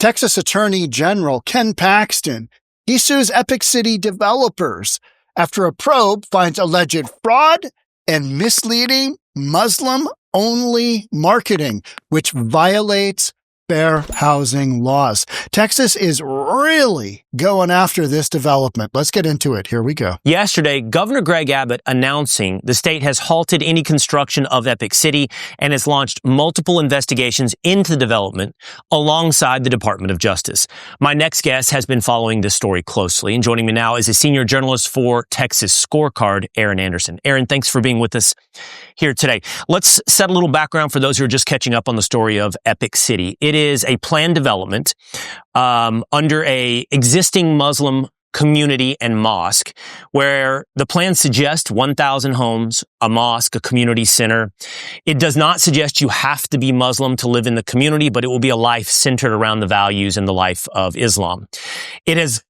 Texas Attorney General Ken Paxton, he sues Epic City developers after a probe finds alleged fraud and misleading Muslim-only marketing, which violates fair housing laws. Texas is really going after this development. Let's get into it. Here we go. Yesterday, Governor Greg Abbott announcing the state has halted any construction of Epic City and has launched multiple investigations into the development alongside the Department of Justice. My next guest has been following this story closely, and joining me now is a senior journalist for Texas Scorecard, Aaron Anderson. Aaron, thanks for being with us here today. Let's set a little background for those who are just catching up on the story of Epic City. It is a planned development under a existing Muslim community and mosque, where the plan suggests 1,000 homes, a mosque, a community center. It does not suggest you have to be Muslim to live in the community, but it will be a life centered around the values and the life of Islam. It has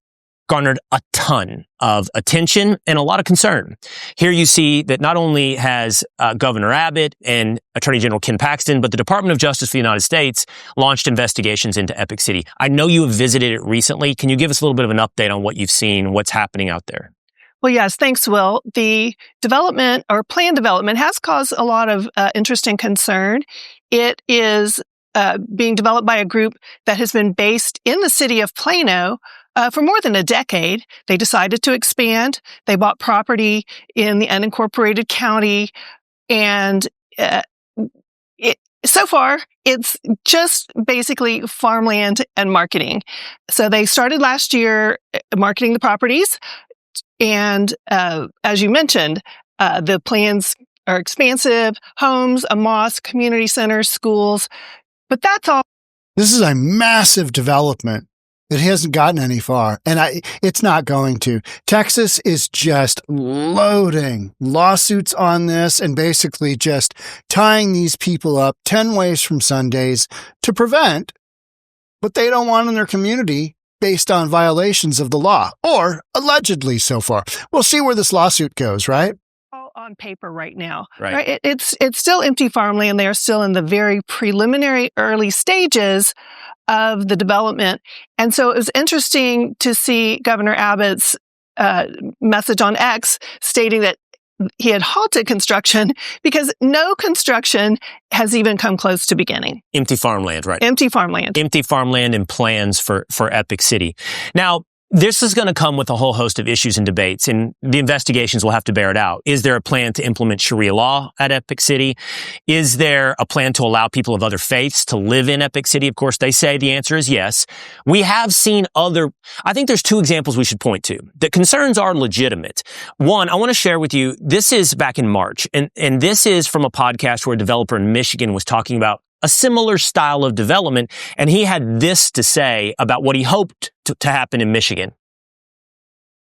garnered a ton of attention and a lot of concern. Here you see that not only has Governor Abbott and Attorney General Ken Paxton, but the Department of Justice for the United States launched investigations into Epic City. I know you have visited it recently. Can you give us a little bit of an update on what you've seen, what's happening out there? Well, yes, thanks, Will. The development or planned development has caused a lot of interest and concern. It is being developed by a group that has been based in the city of Plano for more than a decade. They decided to expand. They bought property in the unincorporated county, and so far, it's just basically farmland and marketing. So they started last year marketing the properties, and as you mentioned, the plans are expansive: homes, a mosque, community centers, schools. But that's all. This is a massive development. It hasn't gotten any far, and it's not going to. Texas is just loading lawsuits on this and basically just tying these people up 10 ways from Sundays to prevent what they don't want in their community based on violations of the law, or allegedly so far. We'll see where this lawsuit goes, right? All on paper right now. Right. It's still empty farmland. They are still in the very preliminary early stages of the development. And so it was interesting to see Governor Abbott's message on X stating that he had halted construction because no construction has even come close to beginning. Empty farmland, right? Empty farmland. Empty farmland and plans for Epic City. Now, this is going to come with a whole host of issues and debates, and the investigations will have to bear it out. Is there a plan to implement Sharia law at Epic City? Is there a plan to allow people of other faiths to live in Epic City? Of course, they say the answer is yes. We have seen I think there's two examples we should point to. The concerns are legitimate. One, I want to share with you, this is back in March, and this is from a podcast where a developer in Michigan was talking about a similar style of development, and he had this to say about what he hoped to happen in Michigan.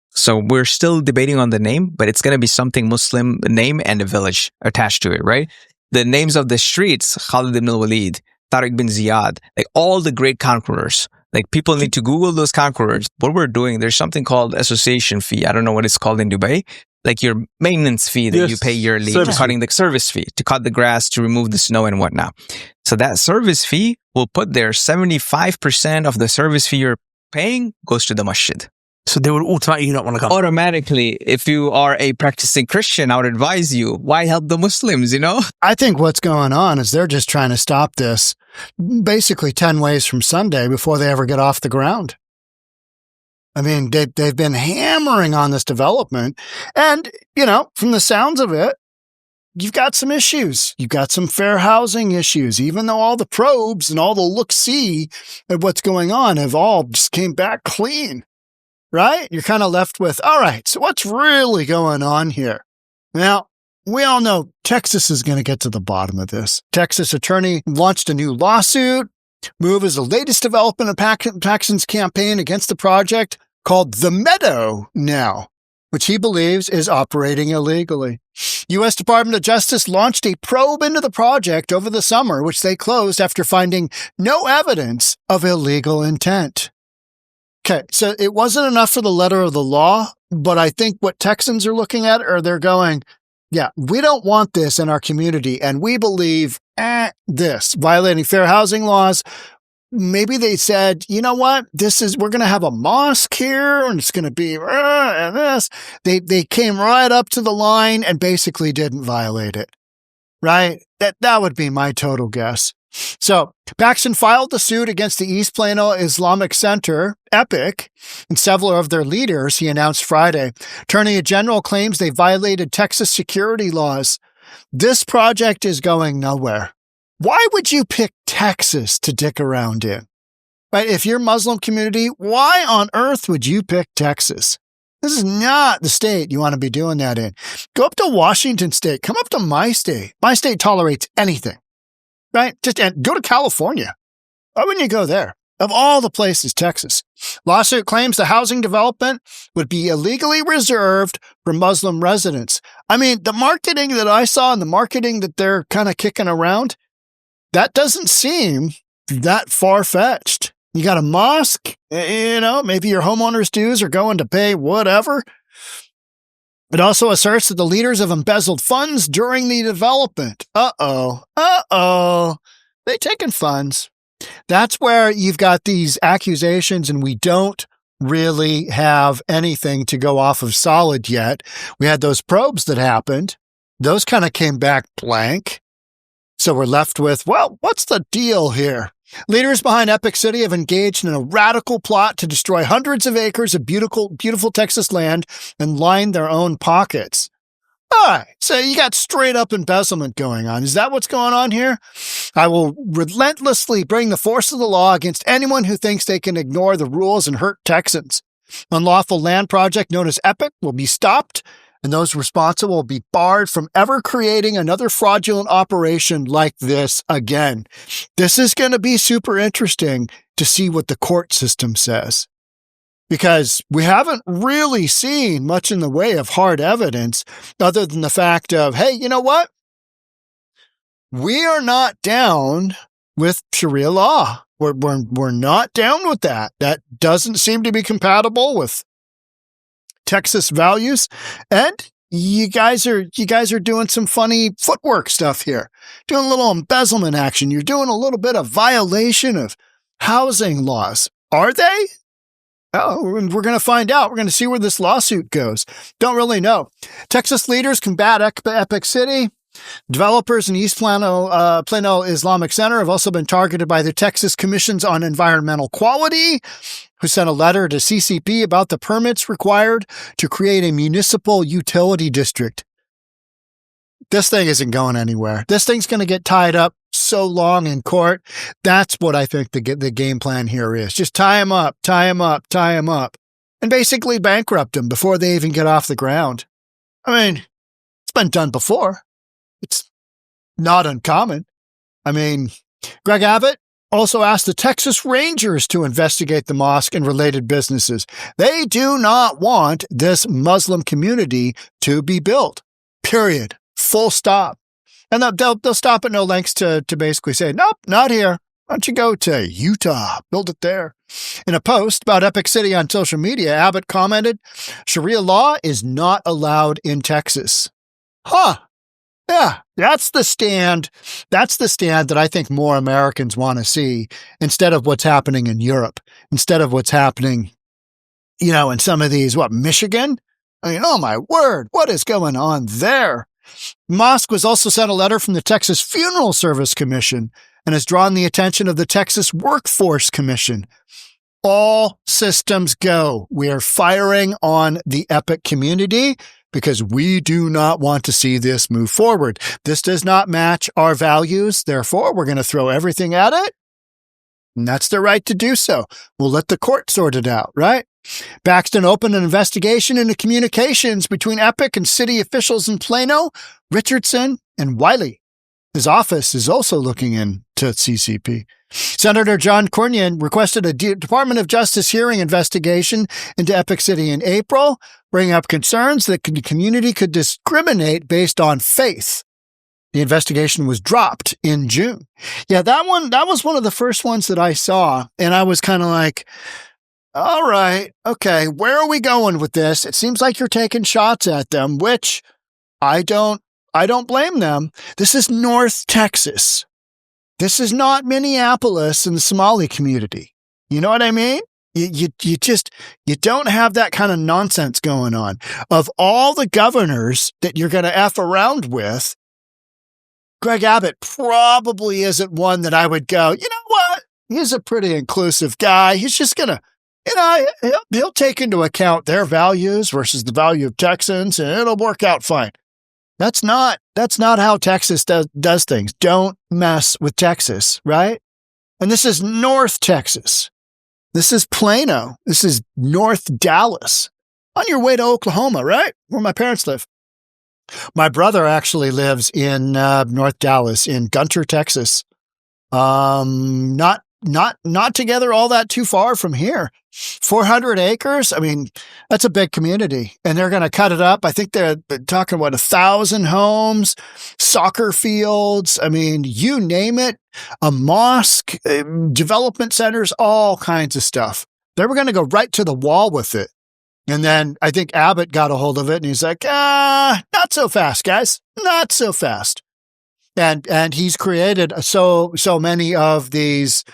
So we're still debating on the name, but it's going to be something Muslim name and a village attached to it, right? The names of the streets, Khalid ibn al-Walid, Tariq bin Ziyad, like all the great conquerors. Like people need to Google those conquerors. What we're doing, there's something called association fee. I don't know what it's called in Dubai. Like your maintenance fee that you pay yearly to cutting the service fee, to cut the grass, to remove the snow and whatnot. So that service fee will put there 75% of the service fee you're paying goes to the masjid. So they would automatically not want to come. Automatically, if you are a practicing Christian, I would advise you, why help the Muslims, you know? I think what's going on is they're just trying to stop this basically 10 ways from Sunday before they ever get off the ground. I mean, they've been hammering on this development. And, you know, from the sounds of it, you've got some issues. You've got some fair housing issues, even though all the probes and all the look-see at what's going on have all just came back clean, right? You're kind of left with, all right, so what's really going on here? Now, we all know Texas is going to get to the bottom of this. Texas attorney launched a new lawsuit. Move is the latest development of Paxton's campaign against the project called the Meadow now, which he believes is operating illegally. U.S. Department of Justice launched a probe into the project over the summer, which they closed after finding no evidence of illegal intent. Okay, so it wasn't enough for the letter of the law, but I think what Texans are looking at are they're going, yeah, we don't want this in our community, and we believe this, violating fair housing laws. maybe they said, you know what, we're going to have a mosque here and it's going to be, and this. They came right up to the line and basically didn't violate it, right? That would be my total guess. So Paxton filed the suit against the East Plano Islamic Center, 𝗥𝗘𝗠𝗜𝗨𝗠, and several of their leaders, he announced Friday. Attorney General claims they violated Texas security laws. This project is going nowhere. Why would you pick Texas to dick around in? Right? If you're Muslim community, why on earth would you pick Texas? This is not the state you want to be doing that in. Go up to Washington State. Come up to my state. My state tolerates anything. Right? Go to California. Why wouldn't you go there? Of all the places, Texas. Lawsuit claims the housing development would be illegally reserved for Muslim residents. I mean, the marketing that I saw and the marketing that they're kind of kicking around, that doesn't seem that far-fetched. You got a mosque, maybe your homeowner's dues are going to pay whatever. It also asserts that the leaders have embezzled funds during the development. They taking funds. That's where you've got these accusations and we don't really have anything to go off of solid yet. We had those probes that happened. Those kind of came back blank. So we're left with, well, what's the deal here? Leaders behind Epic City have engaged in a radical plot to destroy hundreds of acres of beautiful Texas land and line their own pockets. All right, so you got straight up embezzlement going on. Is that what's going on here? I will relentlessly bring the force of the law against anyone who thinks they can ignore the rules and hurt Texans. Unlawful land project known as Epic will be stopped, and those responsible will be barred from ever creating another fraudulent operation like this again. This is going to be super interesting to see what the court system says, because we haven't really seen much in the way of hard evidence other than the fact of, hey, you know what? We are not down with Sharia law. We're not down with that. That doesn't seem to be compatible with Texas values, and you guys are doing some funny footwork stuff here, doing a little embezzlement action. You're doing a little bit of violation of housing laws. Are they? Oh, we're going to find out. We're going to see where this lawsuit goes. Don't really know. Texas leaders combat Epic City. Developers in East Plano Islamic Center have also been targeted by the Texas Commissions on Environmental Quality, who sent a letter to CCP about the permits required to create a municipal utility district. This thing isn't going anywhere. This thing's going to get tied up so long in court. That's what I think the game plan here is. Just tie them up, and basically bankrupt them before they even get off the ground. I mean, it's been done before. It's not uncommon. I mean, Greg Abbott also asked the Texas Rangers to investigate the mosque and related businesses. They do not want this Muslim community to be built. Period. Full stop. And they'll stop at no lengths to basically say, nope, not here. Why don't you go to Utah? Build it there. In a post about Epic City on social media, Abbott commented, Sharia law is not allowed in Texas. Huh. Yeah, that's the stand. That's the stand that I think more Americans want to see instead of what's happening in Europe, instead of what's happening, in some of these, Michigan? I mean, oh my word, what is going on there? Mosque was also sent a letter from the Texas Funeral Service Commission and has drawn the attention of the Texas Workforce Commission. All systems go. We are firing on the Epic community because we do not want to see this move forward. This does not match our values. Therefore, we're going to throw everything at it. And that's their right to do so. We'll let the court sort it out, right? Paxton opened an investigation into communications between Epic and city officials in Plano, Richardson, and Wiley. His office is also looking into CCP. Senator John Cornyn requested a Department of Justice hearing investigation into Epic City in April, bringing up concerns that the community could discriminate based on faith. The investigation was dropped in June. Yeah, that was one of the first ones that I saw, and I was kind of like, all right, okay, where are we going with this? It seems like you're taking shots at them, which I don't blame them. This is North Texas. This is not Minneapolis and the Somali community. You know what I mean? You don't have that kind of nonsense going on. Of all the governors that you're going to F around with, Greg Abbott probably isn't one that I would go, you know what? He's a pretty inclusive guy. He's just going to, he'll take into account their values versus the value of Texans, and it'll work out fine. That's not how Texas does things. Don't mess with Texas, right? And this is North Texas. This is Plano. This is North Dallas. On your way to Oklahoma, right? Where my parents live. My brother actually lives in North Dallas, in Gunter, Texas. Not together all that too far from here. 400 acres. I mean, that's a big community, and they're going to cut it up. I think they're talking about 1,000 homes, soccer fields. I mean, you name it, a mosque, development centers, all kinds of stuff. They were going to go right to the wall with it. And then I think Abbott got a hold of it, and he's like, not so fast, guys, not so fast. And he's created so many of these,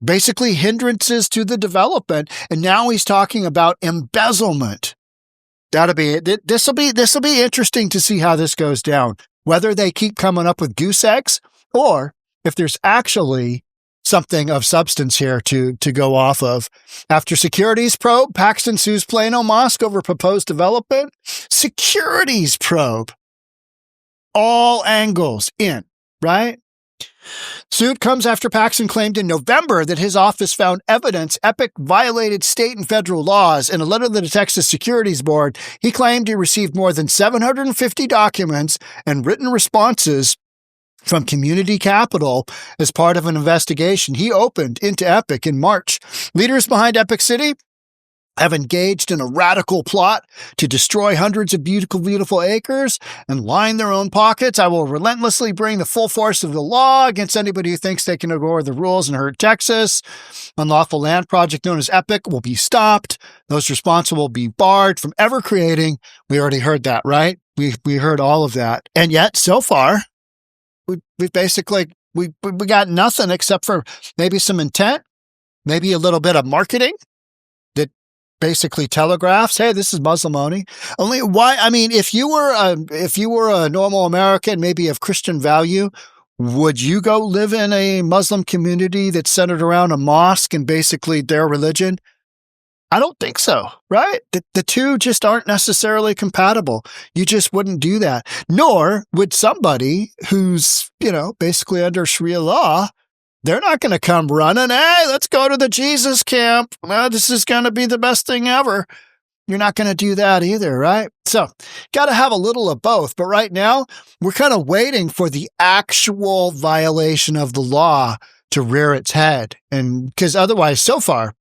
basically hindrances to the development. And now he's talking about embezzlement. This will be interesting to see how this goes down, whether they keep coming up with goose eggs or if there's actually something of substance here to go off of. After securities probe, Paxton sues Plano Mosque over proposed development. Securities probe. All angles in, right? Suit comes after Paxton claimed in November that his office found evidence 𝗥𝗡𝗘𝗡𝗦𝗢𝗥 violated state and federal laws. In a letter to the Texas Securities Board, he claimed he received more than 750 documents and written responses from Community Capital as part of an investigation he opened into 𝗥𝗡𝗡𝗏 in March. Leaders behind 𝗥𝗡𝗏 City have engaged in a radical plot to destroy hundreds of beautiful acres and line their own pockets. I will relentlessly bring the full force of the law against anybody who thinks they can ignore the rules and hurt Texas. Unlawful land project known as 𝗥𝗡𝗏 will be stopped. Those responsible will be barred from ever creating. We already heard that, right? We heard all of that. And yet, so far, we basically got nothing except for maybe some intent, maybe a little bit of marketing that basically telegraphs, hey, this is Muslim only. Only why? I mean, if you were a normal American, maybe of Christian value, would you go live in a Muslim community that's centered around a mosque and basically their religion? I don't think so, right? The two just aren't necessarily compatible. You just wouldn't do that. Nor would somebody who's, basically under Sharia law, they're not going to come running, hey, let's go to the Jesus camp. Well, this is going to be the best thing ever. You're not going to do that either, right? So, got to have a little of both. But right now, we're kind of waiting for the actual violation of the law to rear its head. And because otherwise, so far,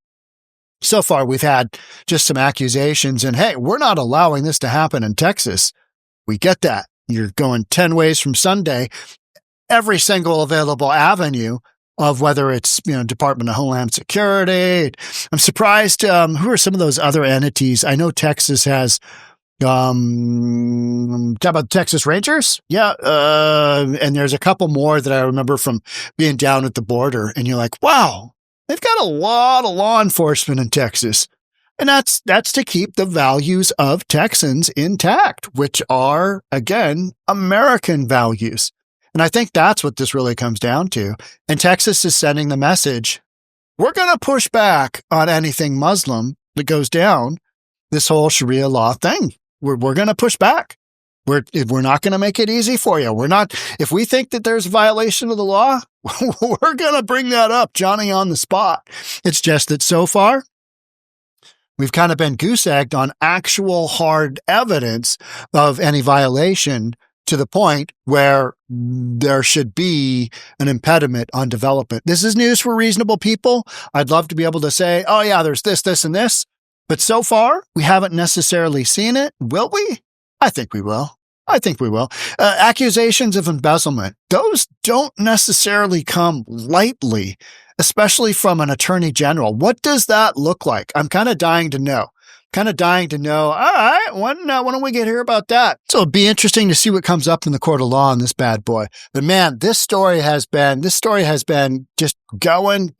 we've had just some accusations and, hey, we're not allowing this to happen in Texas. We get that. You're going 10 ways from Sunday. Every single available avenue of whether it's, Department of Homeland Security. I'm surprised. Who are some of those other entities? I know Texas has, talk about Texas Rangers? Yeah. And there's a couple more that I remember from being down at the border. And you're like, wow. They've got a lot of law enforcement in Texas. And that's to keep the values of Texans intact, which are, again, American values. And I think that's what this really comes down to. And Texas is sending the message, we're going to push back on anything Muslim that goes down this whole Sharia law thing. We're going to push back. We're not going to make it easy for you. If we think that there's a violation of the law, we're going to bring that up, Johnny on the spot. It's just that so far, we've kind of been goose-egged on actual hard evidence of any violation to the point where there should be an impediment on development. This is news for reasonable people. I'd love to be able to say, oh yeah, there's this, and this. But so far, we haven't necessarily seen it. Will we? I think we will. Accusations of embezzlement, those don't necessarily come lightly, especially from an attorney general. What does that look like? I'm kind of dying to know. Kind of dying to know, all right, when do we get here about that? So it'll be interesting to see what comes up in the court of law on this bad boy. But man, this story has been just going.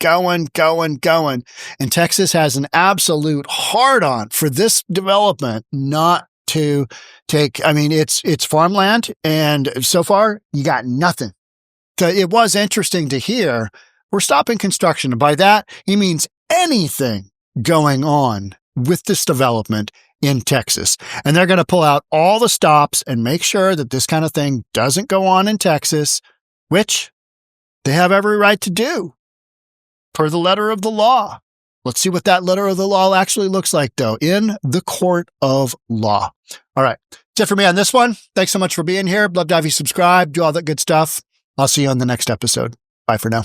And Texas has an absolute hard on for this development not to take, I mean, it's farmland, and so far you got nothing. So it was interesting to hear we're stopping construction. And by that, he means anything going on with this development in Texas. And they're going to pull out all the stops and make sure that this kind of thing doesn't go on in Texas, which they have every right to do per the letter of the law. Let's see what that letter of the law actually looks like, though, in the court of law. All right. That's it for me on this one. Thanks so much for being here. Love to have you subscribe, do all that good stuff. I'll see you on the next episode. Bye for now.